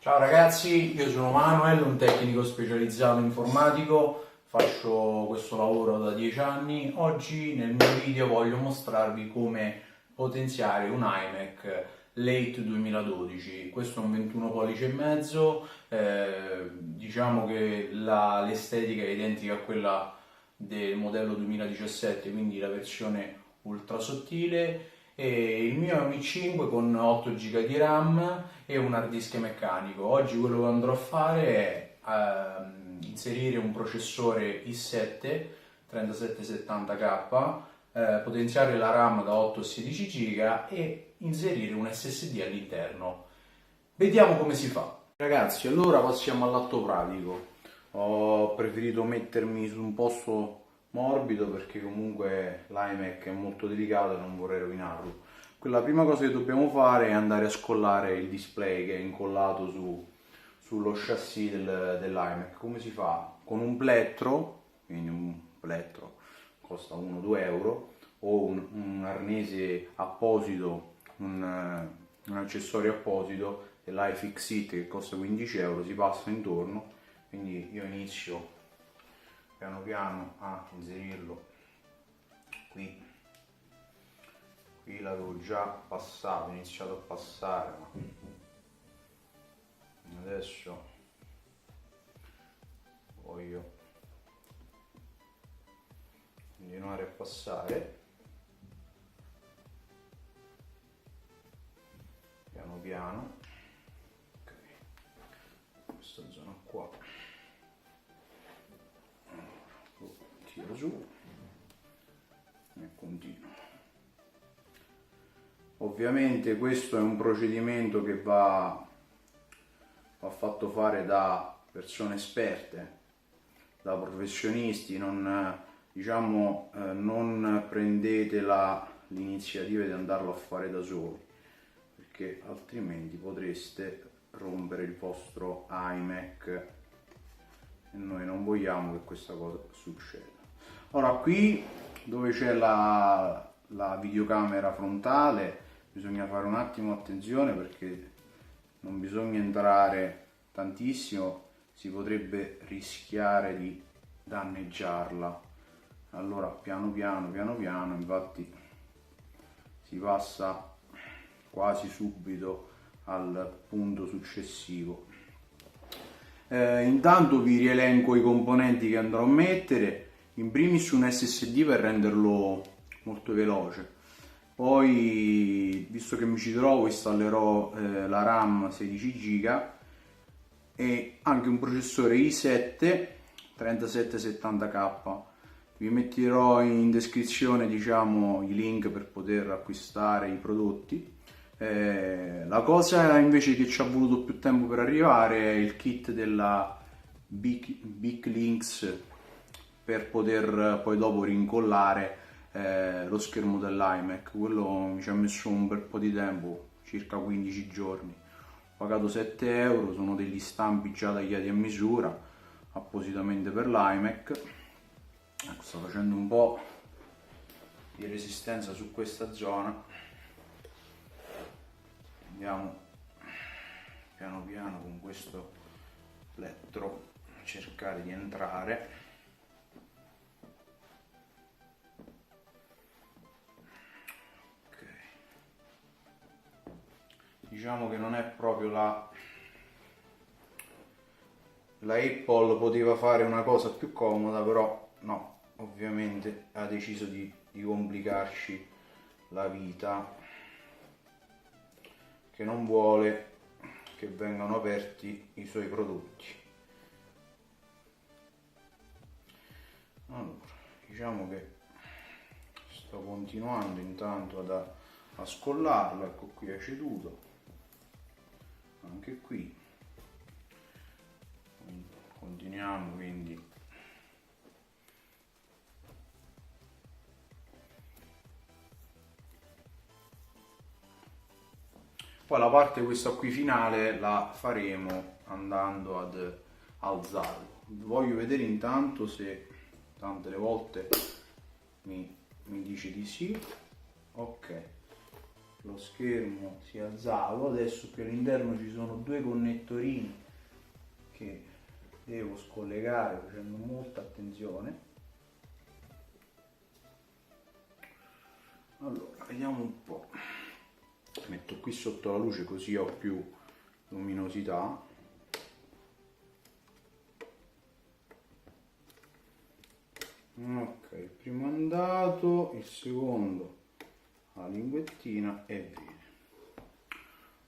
Ciao ragazzi, io sono Manuel, un tecnico specializzato informatico, faccio questo lavoro da 10 anni. Oggi nel mio video voglio mostrarvi come potenziare un iMac Late 2012. Questo è un 21 pollici e mezzo, diciamo che l'estetica è identica a quella del modello 2017, quindi la versione ultra sottile. E il mio è un i5 con 8 GB di RAM e un hard disk meccanico. Oggi quello che andrò a fare è inserire un processore i7 3770K, potenziare la RAM da 8 a 16 GB e inserire un SSD all'interno. Vediamo come si fa. Ragazzi, allora passiamo all'atto pratico. Ho preferito mettermi su un posto morbido perché comunque l'iMac è molto delicato e non vorrei rovinarlo. La prima cosa che dobbiamo fare è andare a scollare il display che è incollato sullo chassis dell'iMac. Come si fa? Con un plettro, quindi un plettro costa 1-2 euro, o un arnese apposito, un accessorio apposito dell'iFixit che costa 15 euro, si passa intorno. Quindi io inizio piano piano a inserirlo qui l'avevo già passato, ho iniziato a passare, ma adesso voglio continuare a passare piano piano. Okay. Questa zona qua lo tiro su e continuo. Ovviamente questo è un procedimento che va fatto fare da persone esperte, da professionisti. Non prendete l'iniziativa di andarlo a fare da soli, perché altrimenti potreste rompere il vostro iMac e noi non vogliamo che questa cosa succeda. Ora, qui dove c'è la videocamera frontale bisogna fare un attimo attenzione, perché non bisogna entrare tantissimo, si potrebbe rischiare di danneggiarla. Allora piano piano, infatti si passa quasi subito al punto successivo. Intanto vi rielenco i componenti che andrò a mettere. In primis un SSD per renderlo molto veloce. Poi, visto che mi ci trovo, installerò la RAM 16 GB e anche un processore i7 3770K. Vi metterò in descrizione, i link per poter acquistare i prodotti. La cosa invece che ci ha voluto più tempo per arrivare è il kit della Big Links, per poter poi dopo rincollare lo schermo dell'iMac. Quello mi ci ha messo un bel po' di tempo, circa 15 giorni. Ho pagato 7 euro, sono degli stampi già tagliati a misura appositamente per l'iMac. Ecco, sto facendo un po' di resistenza su questa zona. Andiamo piano piano con questo plettro a cercare di entrare. Diciamo che non è proprio la Apple poteva fare una cosa più comoda, però no, ovviamente ha deciso di complicarci la vita, che non vuole che vengano aperti i suoi prodotti. Allora, diciamo che sto continuando intanto a scollarlo. Ecco, qui è ceduto, anche qui continuiamo, quindi poi la parte questa qui finale la faremo andando ad alzarlo. Voglio vedere intanto se tante le volte mi dice di sì. Ok, lo schermo si è alzato. Adesso qui all'interno ci sono due connettorini che devo scollegare facendo molta attenzione. Allora, vediamo un po'. Metto qui sotto la luce così ho più luminosità. Ok, il primo è andato, il secondo la linguettina e viene.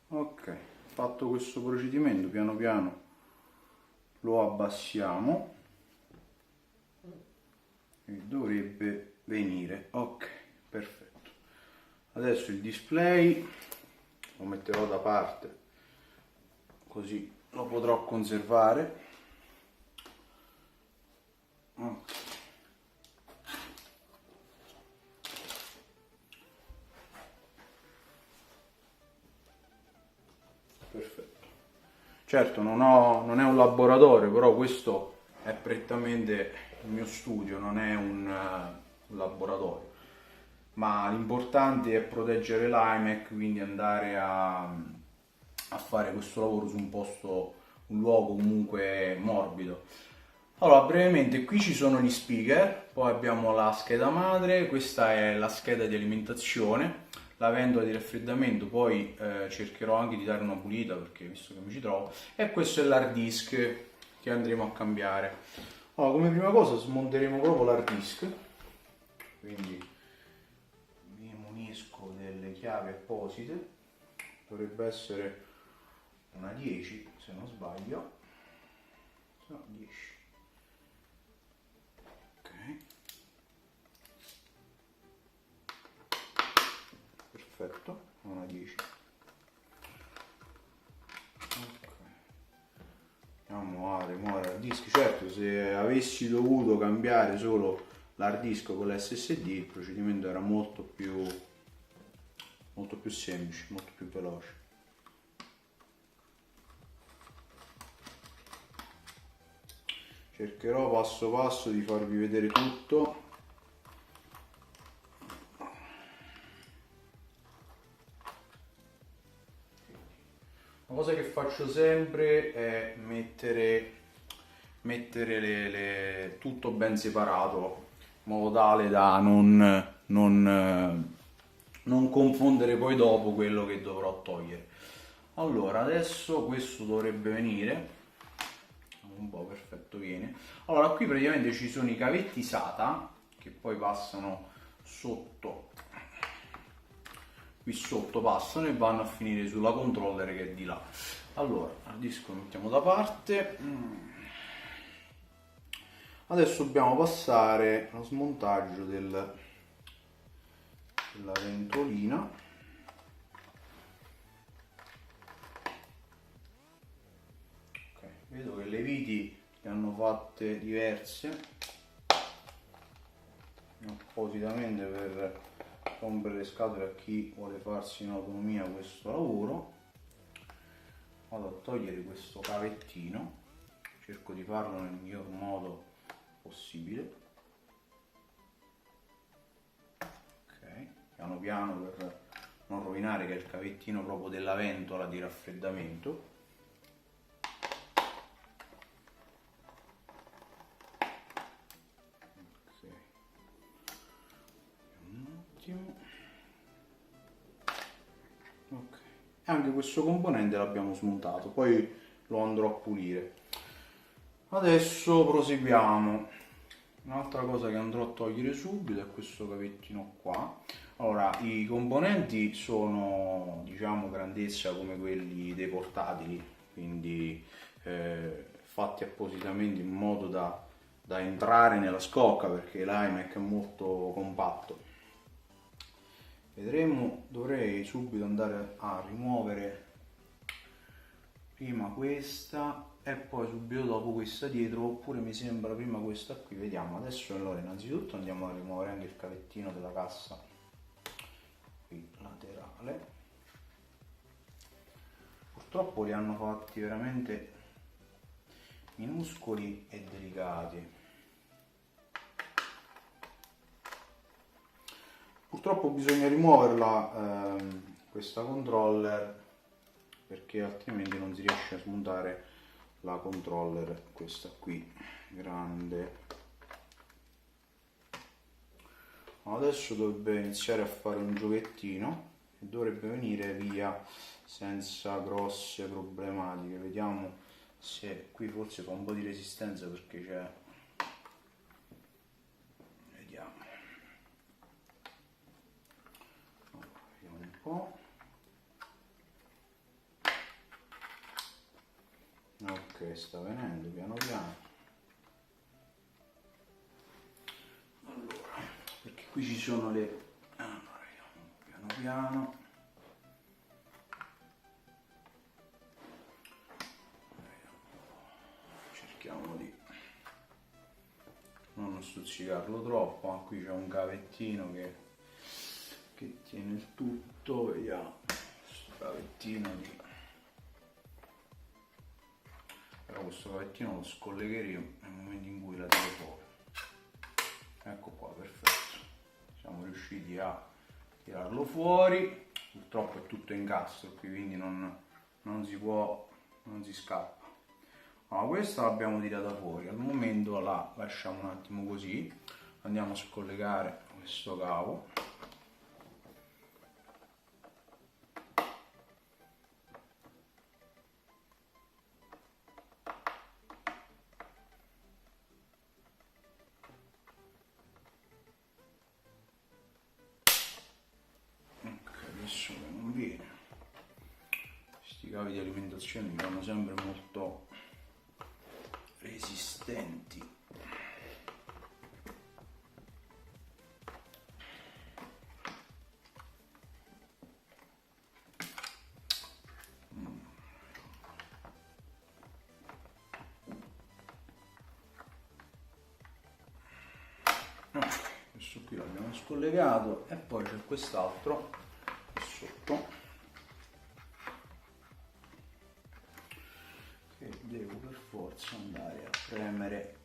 Ok, fatto questo procedimento, piano piano lo abbassiamo e dovrebbe venire. Ok, perfetto. Adesso il display lo metterò da parte, così lo potrò conservare. Ok. Perfetto. Certo, non è un laboratorio, però questo è prettamente il mio studio, non è un laboratorio. Ma l'importante è proteggere l'iMac, quindi andare a fare questo lavoro su un posto, un luogo comunque morbido. Allora, brevemente, qui ci sono gli speaker, poi abbiamo la scheda madre, questa è la scheda di alimentazione, la ventola di raffreddamento, poi cercherò anche di dare una pulita perché visto che mi ci trovo, e questo è l'hard disk che andremo a cambiare. Allora, come prima cosa smonteremo proprio l'hard disk, quindi mi munisco delle chiavi apposite, dovrebbe essere una 10 se non sbaglio, no, 10. Perfetto, una 10. Ok. Andiamo a rimuovere l'hard disk. Certo, se avessi dovuto cambiare solo l'hard disk con l'SSD, il procedimento era molto più semplice, molto più veloce. Cercherò passo passo di farvi vedere tutto. Una cosa che faccio sempre è mettere tutto ben separato, in modo tale da non confondere poi dopo quello che dovrò togliere. Allora, adesso questo dovrebbe venire. Un po', perfetto, viene. Allora, qui praticamente ci sono i cavetti SATA che poi passano sotto, qui sotto passano e vanno a finire sulla controller che è di là. Allora, il disco lo mettiamo da parte. Adesso dobbiamo passare allo smontaggio della ventolina. Okay, vedo che le viti le hanno fatte diverse appositamente per rompere le scatole a chi vuole farsi in autonomia questo lavoro. Vado a togliere questo cavettino, cerco di farlo nel miglior modo possibile. Ok, piano piano per non rovinare, che è il cavettino proprio della ventola di raffreddamento. Ok, un attimo. Ok, anche questo componente l'abbiamo smontato, poi lo andrò a pulire. Adesso proseguiamo. Un'altra cosa che andrò a togliere subito è questo cavettino qua. Allora, i componenti sono, diciamo, grandezza come quelli dei portatili, quindi fatti appositamente in modo da entrare nella scocca, perché l'iMac è molto compatto. Vedremo, dovrei subito andare a rimuovere prima questa e poi subito dopo questa dietro, oppure mi sembra prima questa qui, vediamo. Adesso allora innanzitutto andiamo a rimuovere anche il cavettino della cassa qui laterale. Purtroppo li hanno fatti veramente minuscoli e delicati. Purtroppo bisogna rimuoverla questa controller, perché altrimenti non si riesce a smontare la controller, questa qui grande. Adesso dovrebbe iniziare a fare un giochettino e dovrebbe venire via senza grosse problematiche. Vediamo se qui forse fa un po' di resistenza perché c'è, vediamo un po'. Ok, sta venendo piano piano. Allora, perché qui ci sono le, allora, piano piano, cerchiamo di non stuzzicarlo troppo, ma qui c'è un cavettino che tiene il tutto. Vediamo questo cavettino di, però questo cavettino lo scollegheremo nel momento in cui la tiro fuori. Ecco qua, perfetto, siamo riusciti a tirarlo fuori. Purtroppo è tutto incastro qui, quindi non si può, non si scappa. Allora, questa l'abbiamo tirata fuori, al momento la lasciamo un attimo così, andiamo a scollegare questo cavo. Ok, adesso che non viene, questi cavi di alimentazione mi fanno sempre molto resistenti. Questo qui l'abbiamo scollegato e poi c'è quest'altro sotto che devo per forza andare a premere.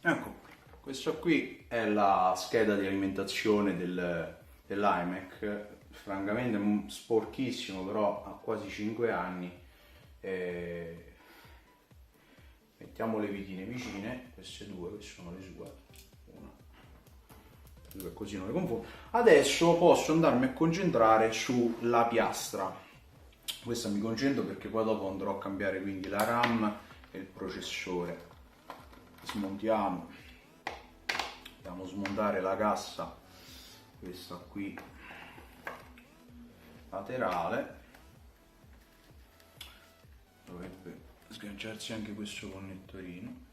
Ecco, questa qui è la scheda di alimentazione dell'iMac, francamente è sporchissimo, però ha quasi 5 anni. Mettiamo le vitine vicine, queste due che sono le sue, una, due, così non le confondo. Adesso posso andarmi a concentrare sulla piastra. Questa mi concentro perché poi dopo andrò a cambiare quindi la RAM e il processore. Smontiamo, andiamo a smontare la cassa, questa qui laterale, dovrebbe sganciarsi anche questo connettorino.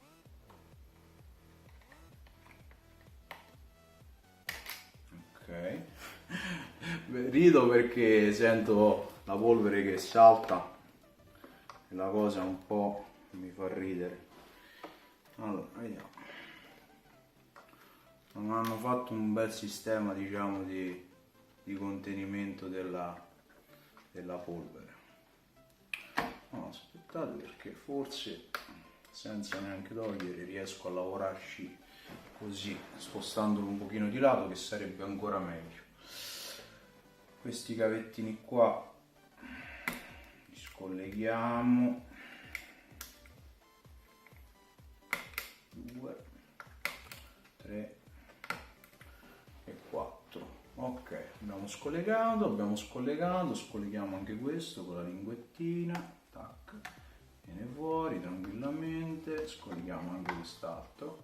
Ok, rido perché sento la polvere che salta e la cosa un po' mi fa ridere. Allora, vediamo. Non hanno fatto un bel sistema, diciamo, di contenimento della polvere. No, aspettate, perché forse senza neanche togliere riesco a lavorarci così, spostandolo un pochino di lato, che sarebbe ancora meglio. Questi cavettini qua li scolleghiamo. 2, 3 e 4. Ok, abbiamo scollegato, scolleghiamo anche questo con la linguettina, tac, viene fuori tranquillamente, scolleghiamo anche quest'altro.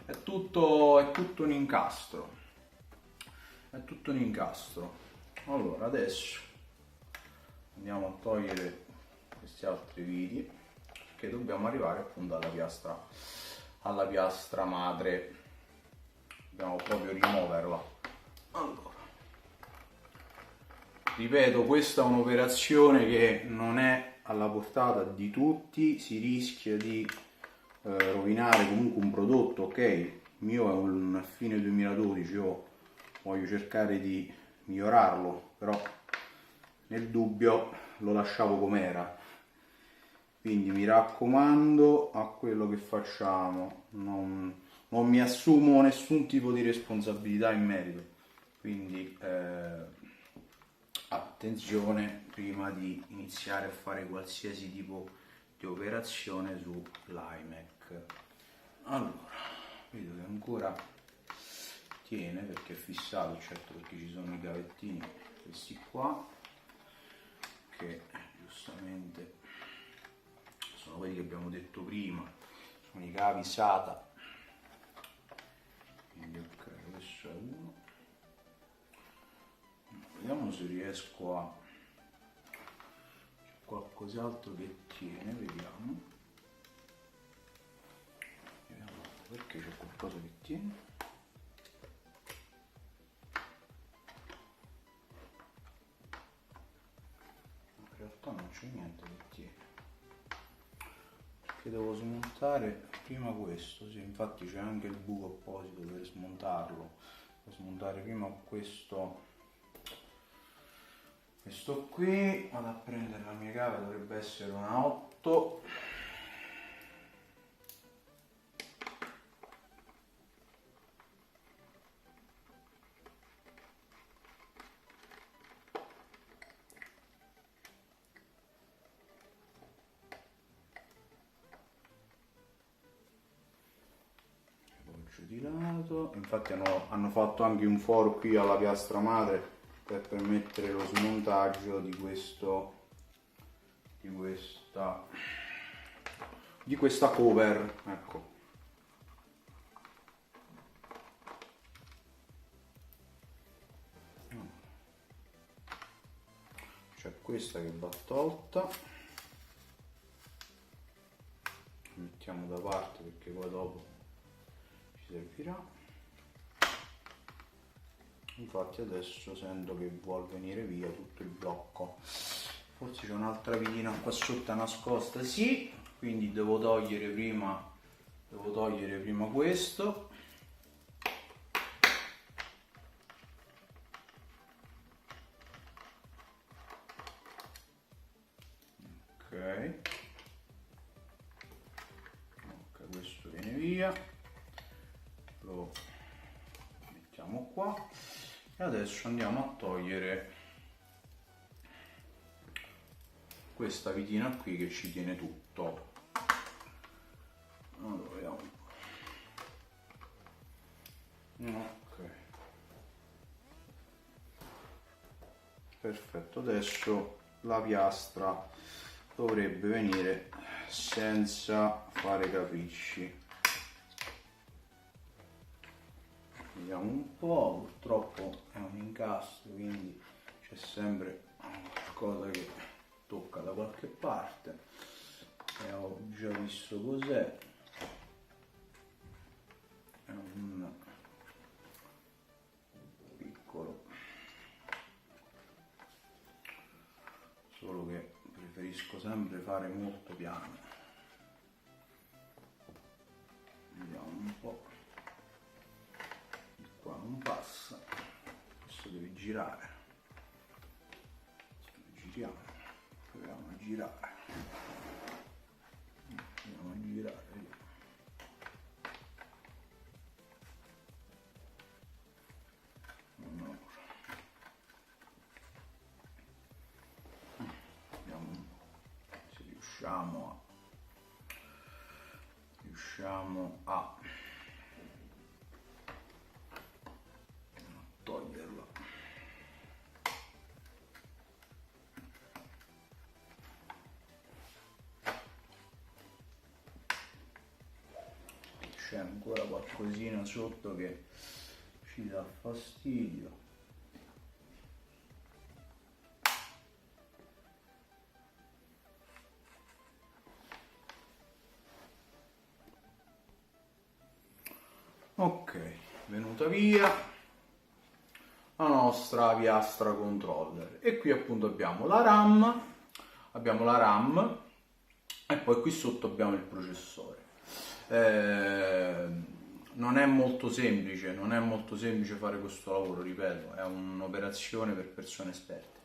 È tutto un incastro, è tutto un incastro. Allora, adesso andiamo a togliere questi altri viti, che dobbiamo arrivare appunto alla piastra madre. Dobbiamo proprio rimuoverla. Allora, ripeto, questa è un'operazione che non è alla portata di tutti, si rischia di rovinare comunque un prodotto. Ok, il mio è un fine 2012, io voglio cercare di migliorarlo, però nel dubbio lo lasciavo com'era. Quindi mi raccomando a quello che facciamo, non mi assumo nessun tipo di responsabilità in merito. quindi attenzione prima di iniziare a fare qualsiasi tipo di operazione sull'iMac. Allora, vedo che ancora tiene perché è fissato, certo, perché ci sono i cavettini, questi qua, che giustamente sono quelli che abbiamo detto prima, sono i cavi SATA. Quindi ok, questo è uno. Vediamo se riesco a... c'è qualcos'altro che tiene, vediamo. Perché c'è qualcosa che tiene. In realtà non c'è niente che tiene, perché devo smontare prima questo. Sì, infatti c'è anche il buco apposito per smontarlo. Devo smontare prima questo qui. Vado a prendere la mia cava, dovrebbe essere una 8. Di lato. Infatti hanno fatto anche un foro qui alla piastra madre per permettere lo smontaggio di questa cover, ecco. C'è questa che va tolta, mettiamo da parte perché poi dopo servirà. Infatti adesso sento che vuol venire via tutto il blocco. Forse c'è un'altra vidina qua sotto nascosta, sì, quindi devo togliere prima questo. Ok, questo viene via, lo mettiamo qua e adesso andiamo a togliere questa vidina qui che ci tiene tutto. Allora, vediamo. Ok, perfetto, adesso la piastra dovrebbe venire senza fare capricci. Vediamo un po', purtroppo è un incastro, quindi c'è sempre qualcosa che tocca da qualche parte e ho già visto cos'è. È un piccolo, solo che preferisco sempre fare molto piano. Vediamo un po'. Qua non passa, questo deve girare. Giriamo, proviamo a girare. Proviamo a girare. No. Vediamo se riusciamo a toglierlo. C'è ancora qualcosina sotto che ci dà fastidio. Ok, venuta via la nostra piastra controller e qui appunto abbiamo la RAM e poi qui sotto abbiamo il processore. Non è molto semplice fare questo lavoro, ripeto, è un'operazione per persone esperte.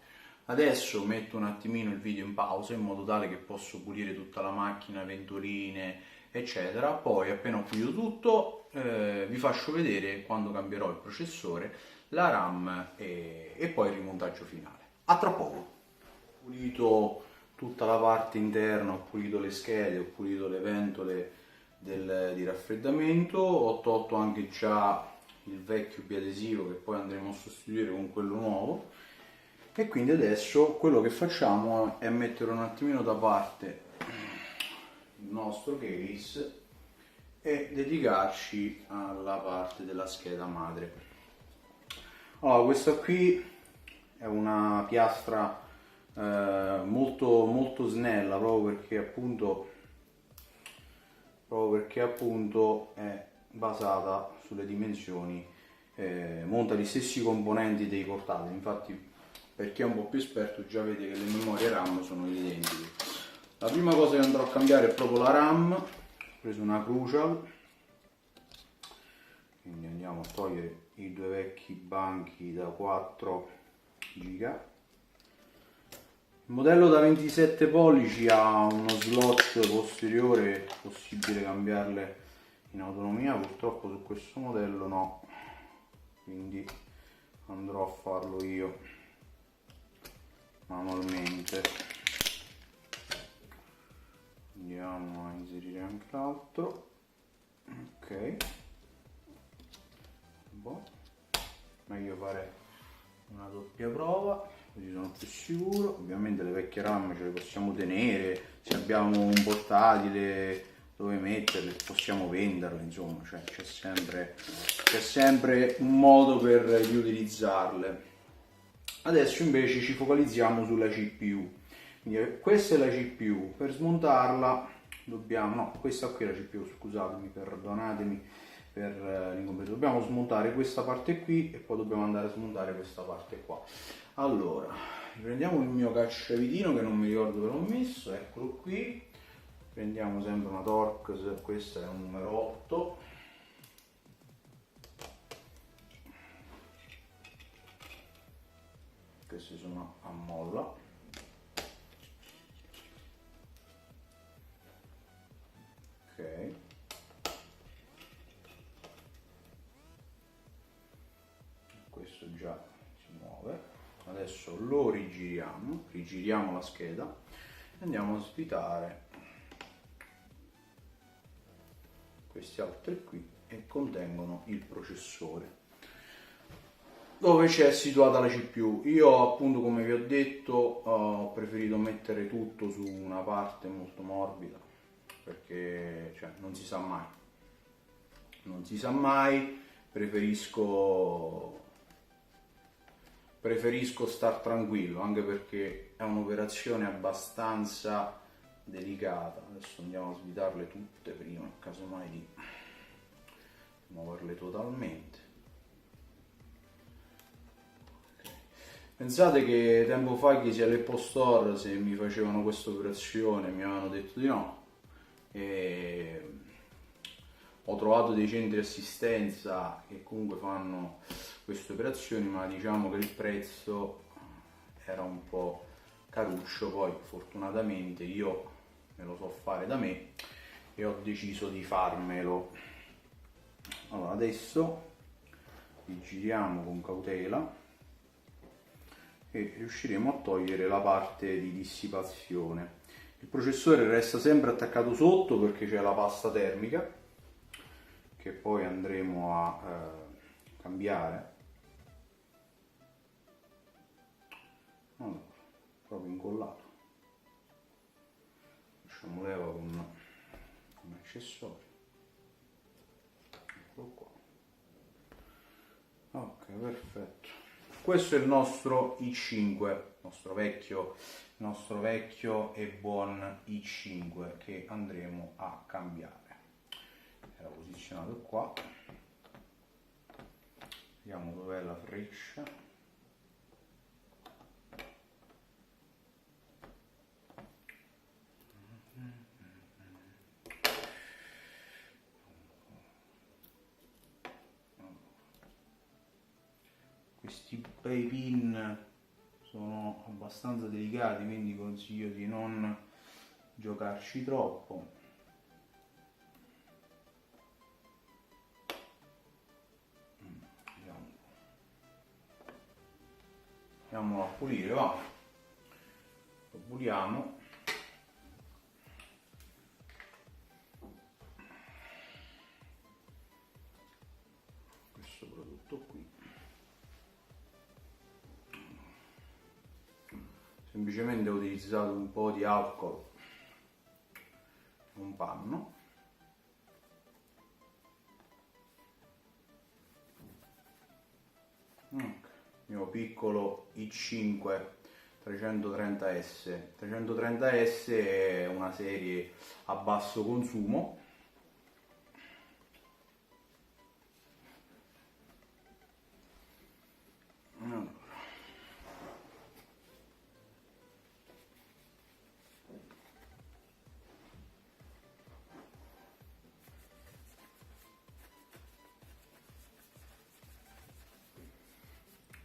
Adesso metto un attimino il video in pausa in modo tale che posso pulire tutta la macchina, ventoline, eccetera. Poi appena ho pulito tutto vi faccio vedere quando cambierò il processore la RAM e poi il rimontaggio finale. A tra poco. Ho pulito tutta la parte interna, ho pulito le schede, ho pulito le ventole di raffreddamento, ho tolto anche già il vecchio biadesivo che poi andremo a sostituire con quello nuovo, e quindi adesso quello che facciamo è mettere un attimino da parte il nostro case e dedicarci alla parte della scheda madre. Allora, questa qui è una piastra molto snella, proprio perché appunto è basata sulle dimensioni, monta gli stessi componenti dei portatili. Infatti, per chi è un po' più esperto già vede che le memorie RAM sono identiche. La prima cosa che andrò a cambiare è proprio la RAM. Ho preso una Crucial, quindi andiamo a togliere i due vecchi banchi da 4 giga. Il modello da 27 pollici ha uno slot posteriore, possibile cambiarle in autonomia, purtroppo su questo modello no, quindi andrò a farlo io manualmente. Andiamo a inserire anche l'altro. Ok, meglio fare una doppia prova così sono più sicuro. Ovviamente le vecchie RAM ce le possiamo tenere, se abbiamo un portatile dove metterle possiamo venderle, insomma, cioè c'è sempre un modo per riutilizzarle. Adesso invece ci focalizziamo sulla CPU. Quindi questa è la CPU, per smontarla dobbiamo, no, questa qui è la CPU, scusatemi, perdonatemi per l'incomprensione, dobbiamo smontare questa parte qui e poi dobbiamo andare a smontare questa parte qua. Allora, prendiamo il mio cacciavitino che non mi ricordo dove l'ho messo, eccolo qui, prendiamo sempre una Torx, questa è un numero 8, questi sono a molla. Ok, questo già si muove. Adesso lo rigiriamo la scheda e andiamo a svitare questi altri qui e contengono il processore dove c'è situata la CPU. Io appunto, come vi ho detto, ho preferito mettere tutto su una parte molto morbida perché non si sa mai, preferisco star tranquillo, anche perché è un'operazione abbastanza delicata. Adesso andiamo a svitarle tutte prima, casomai di muoverle totalmente. Pensate che tempo fa chiesi all'Apple Store se mi facevano questa operazione, mi avevano detto di no, e ho trovato dei centri assistenza che comunque fanno queste operazioni, ma diciamo che il prezzo era un po' caruccio. Poi fortunatamente io me lo so fare da me e ho deciso di farmelo. Allora, adesso li giriamo con cautela e riusciremo a togliere la parte di dissipazione. Il processore resta sempre attaccato sotto perché c'è la pasta termica che poi andremo a cambiare. Allora, proprio incollato, facciamo leva con un accessorio, eccolo qua. Ok, perfetto. Questo è il nostro i5, nostro vecchio e buon i5 che andremo a cambiare. Era posizionato qua, vediamo dov'è la freccia. Questi bei pin sono abbastanza delicati, quindi consiglio di non giocarci troppo. Vediamo. andiamolo a pulire, va, lo puliamo. Questo prodotto qui, semplicemente ho utilizzato un po' di alcol, un panno, mio piccolo i5 330S. 330S è una serie a basso consumo.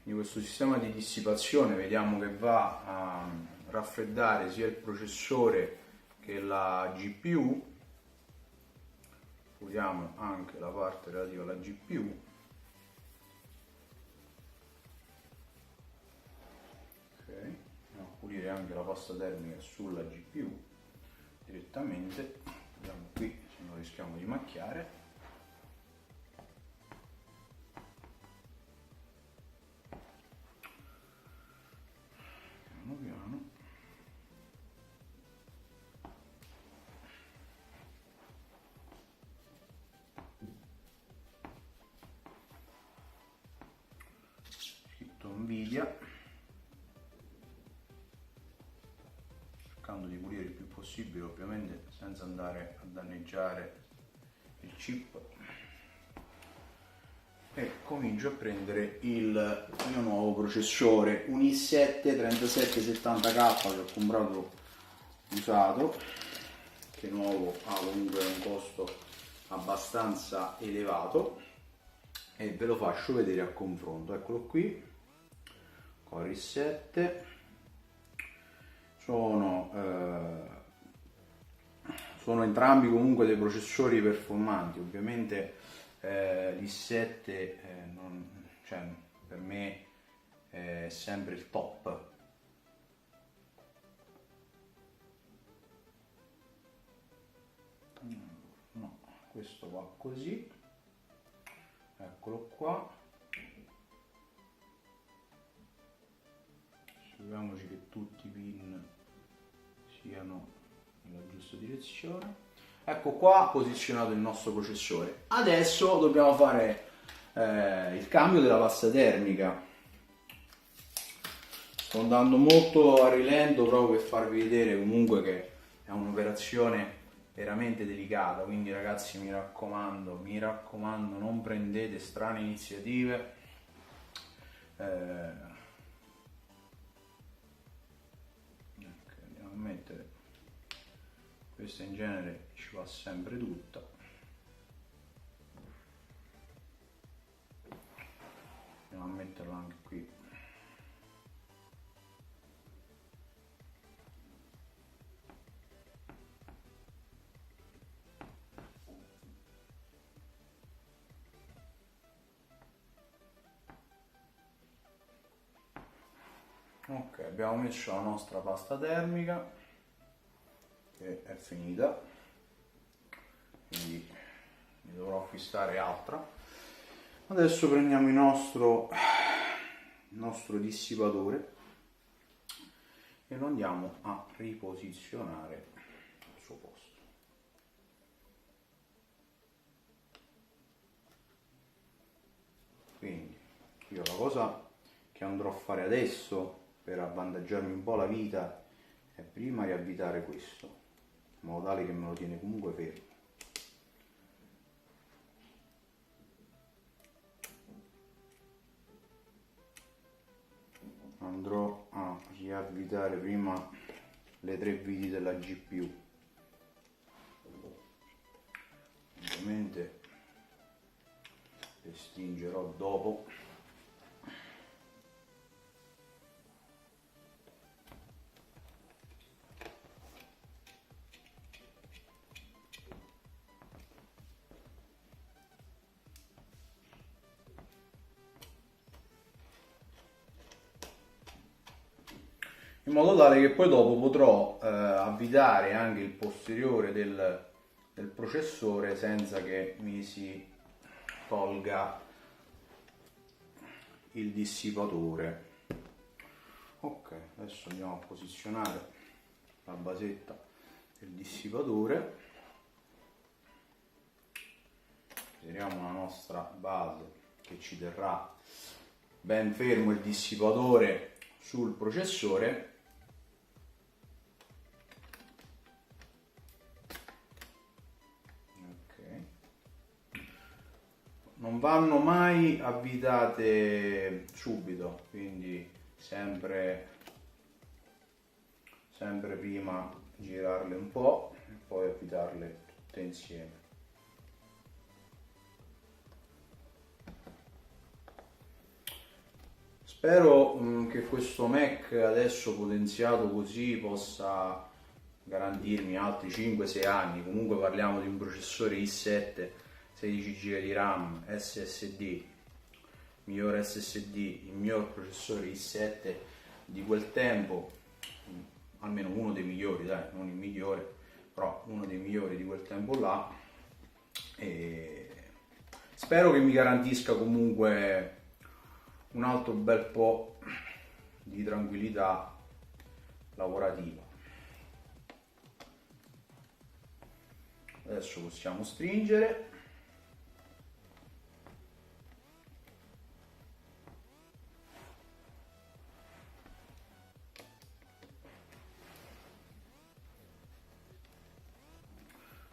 Di questo sistema di dissipazione vediamo che va a raffreddare sia il processore che la GPU. Puliamo anche la parte relativa alla GPU. Ok, andiamo a pulire anche la pasta termica sulla GPU direttamente. Vediamo qui se non rischiamo di macchiare. Piano. Scritto Nvidia, cercando di pulire il più possibile, ovviamente senza andare a danneggiare il chip, e comincio a prendere il mio nuovo processore, un i7 3770K che ho comprato usato, che nuovo ha comunque un costo abbastanza elevato, e ve lo faccio vedere a confronto. Eccolo qui, Core i7, sono entrambi comunque dei processori performanti. Ovviamente l'i7 cioè, per me è sempre il top. No, questo va così, eccolo qua. Assicuriamoci che tutti i pin siano nella giusta direzione. Ecco qua posizionato il nostro processore. Adesso dobbiamo fare il cambio della pasta termica. Sto andando molto a rilento proprio per farvi vedere comunque che è un'operazione veramente delicata, quindi ragazzi mi raccomando, non prendete strane iniziative. Andiamo a mettere questa, in genere ci va sempre tutta. Andiamo a metterla anche qui. Ok, abbiamo messo la nostra pasta termica che è finita, quindi ne dovrò acquistare altra. Adesso prendiamo il nostro dissipatore e lo andiamo a riposizionare al suo posto. Quindi io la cosa che andrò a fare adesso per avvantaggiarmi un po' la vita è prima riavvitare questo, in modo tale che me lo tiene comunque fermo. Andrò a riavvitare prima le 3 viti della GPU, ovviamente le stringerò dopo. in modo tale che poi dopo potrò avvitare anche il posteriore del processore senza che mi si tolga il dissipatore. Ok, adesso andiamo a posizionare la basetta del dissipatore, inseriamo la nostra base che ci terrà ben fermo il dissipatore sul processore. Non vanno mai avvitate subito, quindi sempre prima girarle un po' e poi avvitarle tutte insieme. Spero che questo Mac adesso potenziato così possa garantirmi altri 5-6 anni. Comunque parliamo di un processore i7, 16 GB di RAM, SSD, miglior SSD, il miglior processore i7 di quel tempo, almeno uno dei migliori, dai, non il migliore, però uno dei migliori di quel tempo là. E spero che mi garantisca comunque un altro bel po' di tranquillità lavorativa. Adesso possiamo stringere.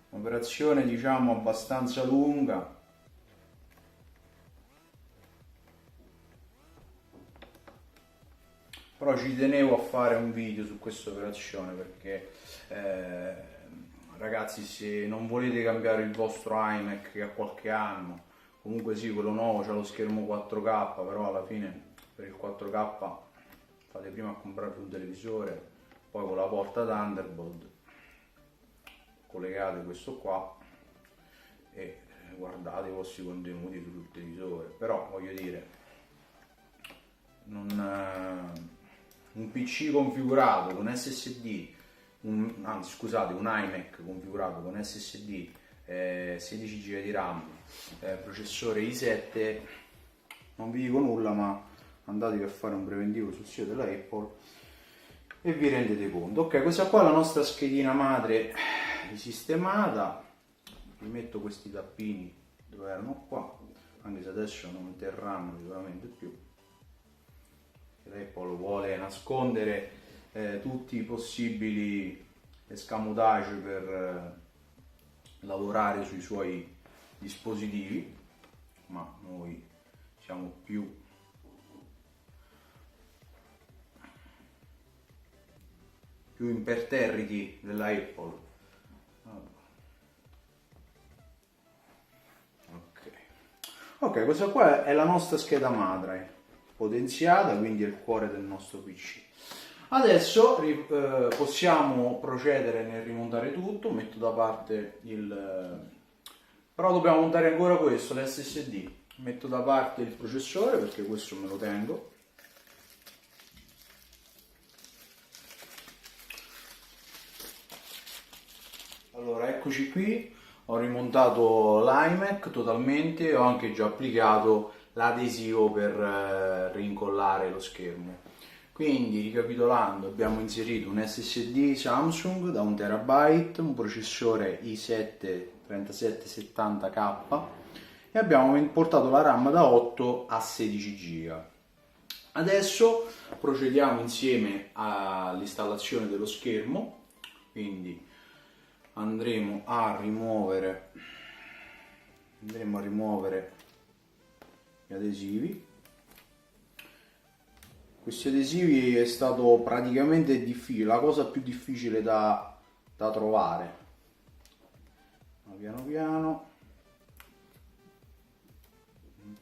Operazione diciamo abbastanza lunga, però ci tenevo a fare un video su questa operazione perché ragazzi, se non volete cambiare il vostro iMac che ha qualche anno, comunque sì, quello nuovo c'ha lo schermo 4K, però alla fine per il 4K fate prima a comprarvi un televisore, poi con la porta Thunderbolt collegate questo qua e guardate i vostri contenuti sul televisore. Però voglio dire, un PC configurato con SSD, scusate, un iMac configurato con SSD, 16 GB di RAM, processore i7, non vi dico nulla, ma andatevi a fare un preventivo sul sito della Apple e vi rendete conto. Ok, questa qua è la nostra schedina madre risistemata. Vi metto questi tappini dove erano qua, anche se adesso non terranno sicuramente più. Apple vuole nascondere tutti i possibili escamotage per lavorare sui suoi dispositivi, ma noi siamo più imperterriti della Apple. Ok, questa qua è la nostra scheda madre potenziata, quindi è il cuore del nostro PC. Adesso possiamo procedere nel rimontare tutto. Metto da parte però dobbiamo montare ancora questo, l'SSD. Metto da parte il processore perché questo me lo tengo. Allora, eccoci qui. Ho rimontato l'iMac totalmente, ho anche già applicato l'adesivo per rincollare lo schermo. Quindi, ricapitolando, abbiamo inserito un SSD Samsung da 1 TB, un processore i7 3770K e abbiamo importato la RAM da 8 a 16 GB. Adesso procediamo insieme all'installazione dello schermo, quindi andremo a rimuovere gli adesivi. Questi adesivi è stato praticamente difficile, la cosa più difficile da trovare. Ma piano piano.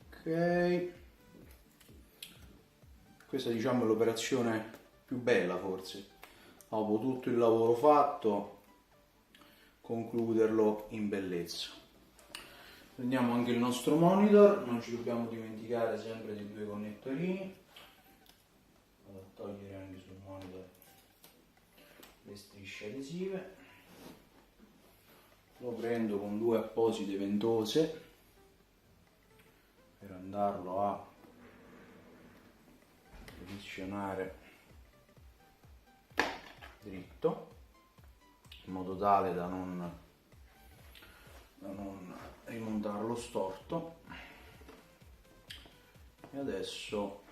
Ok, questa diciamo è l'operazione più bella forse. Dopo tutto il lavoro fatto, concluderlo in bellezza. Prendiamo anche il nostro monitor, non ci dobbiamo dimenticare sempre dei due connettorini. Vado a togliere anche sul monitor le strisce adesive, lo prendo con due apposite ventose per andarlo a posizionare dritto in modo tale da non rimontarlo storto. E adesso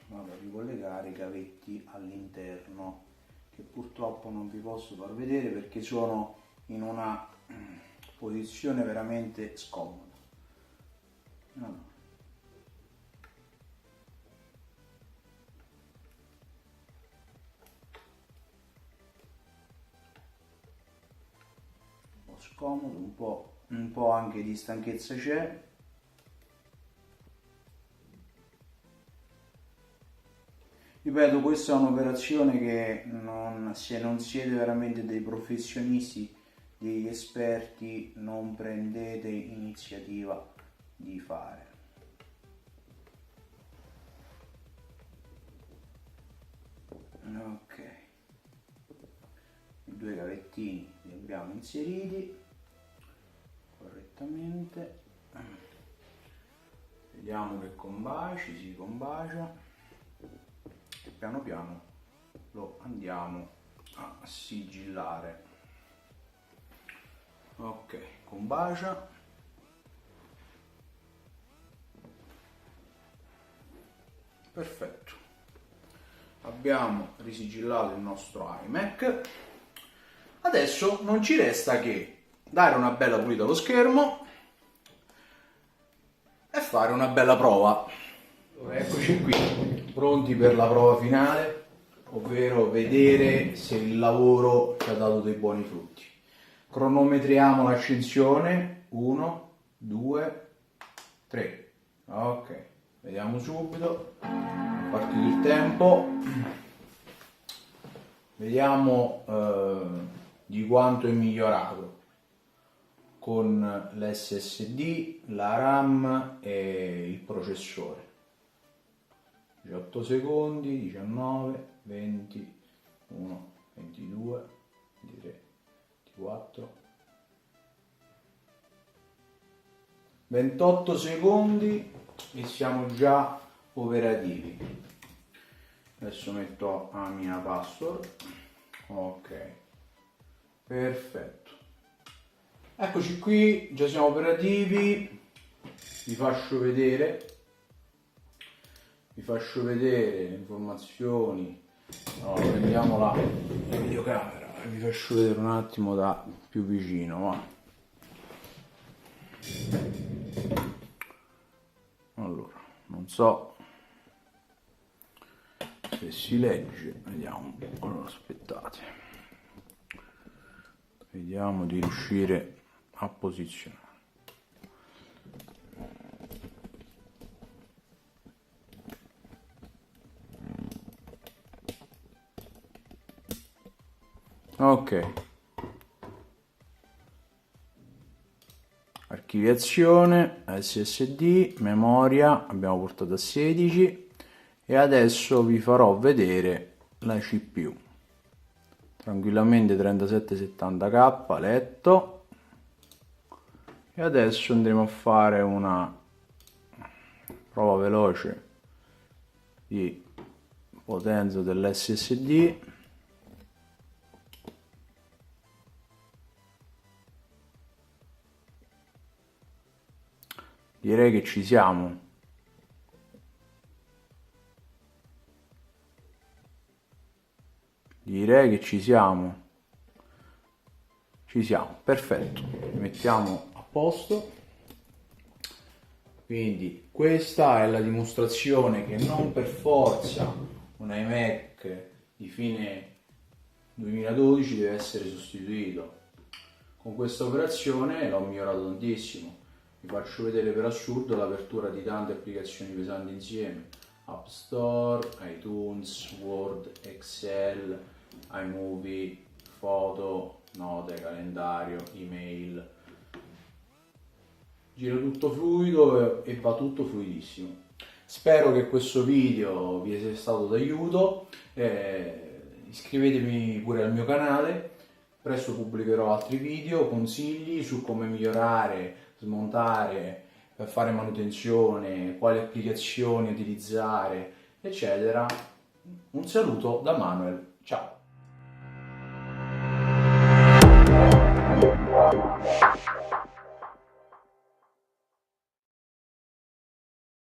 vado a ricollegare i cavetti all'interno, che purtroppo non vi posso far vedere perché sono in una posizione veramente scomoda. Allora. Un po' scomodo, un po' anche di stanchezza c'è. Ripeto, questa è un'operazione che se non siete veramente dei professionisti, degli esperti, non prendete iniziativa di fare. Ok, i due cavettini li abbiamo inseriti correttamente. Vediamo che si combacia. Piano piano lo andiamo a sigillare. Ok, combacia. Perfetto, abbiamo risigillato il nostro iMac. Adesso non ci resta che dare una bella pulita allo schermo e fare una bella prova. Allora, eccoci qui, pronti per la prova finale, ovvero vedere se il lavoro ci ha dato dei buoni frutti. Cronometriamo l'accensione. 1, 2, 3. Ok, vediamo subito. È partito il tempo. Vediamo di quanto è migliorato con l'SSD, la RAM e il processore. 18 secondi, 19, 20, 21, 22, 23, 24, 28 secondi e siamo già operativi. Adesso metto la mia password. Ok, perfetto. Eccoci qui, già siamo operativi. Vi faccio vedere le informazioni. Allora, prendiamo la videocamera e vi faccio vedere un attimo da più vicino, va. Allora, non so se si legge, vediamo un po'. Allora, aspettate, vediamo di riuscire a posizionare. Ok, archiviazione, SSD, memoria abbiamo portato a 16 e adesso vi farò vedere la CPU. Tranquillamente 3770K letto. E adesso andremo a fare una prova veloce di potenza dell'SSD. Direi che ci siamo. Ci siamo, perfetto. Li mettiamo a posto. Quindi questa è la dimostrazione che non per forza un iMac di fine 2012 deve essere sostituito. Con questa operazione l'ho migliorato tantissimo. Vi faccio vedere per assurdo l'apertura di tante applicazioni pesanti insieme: App Store, iTunes, Word, Excel, iMovie, foto, note, calendario, email. Gira tutto fluido e va tutto fluidissimo. Spero che questo video vi sia stato d'aiuto. iscrivetevi pure al mio canale, presto pubblicherò altri video, consigli su come migliorare, smontare, fare manutenzione, quali applicazioni utilizzare, eccetera. Un saluto da Manuel, ciao!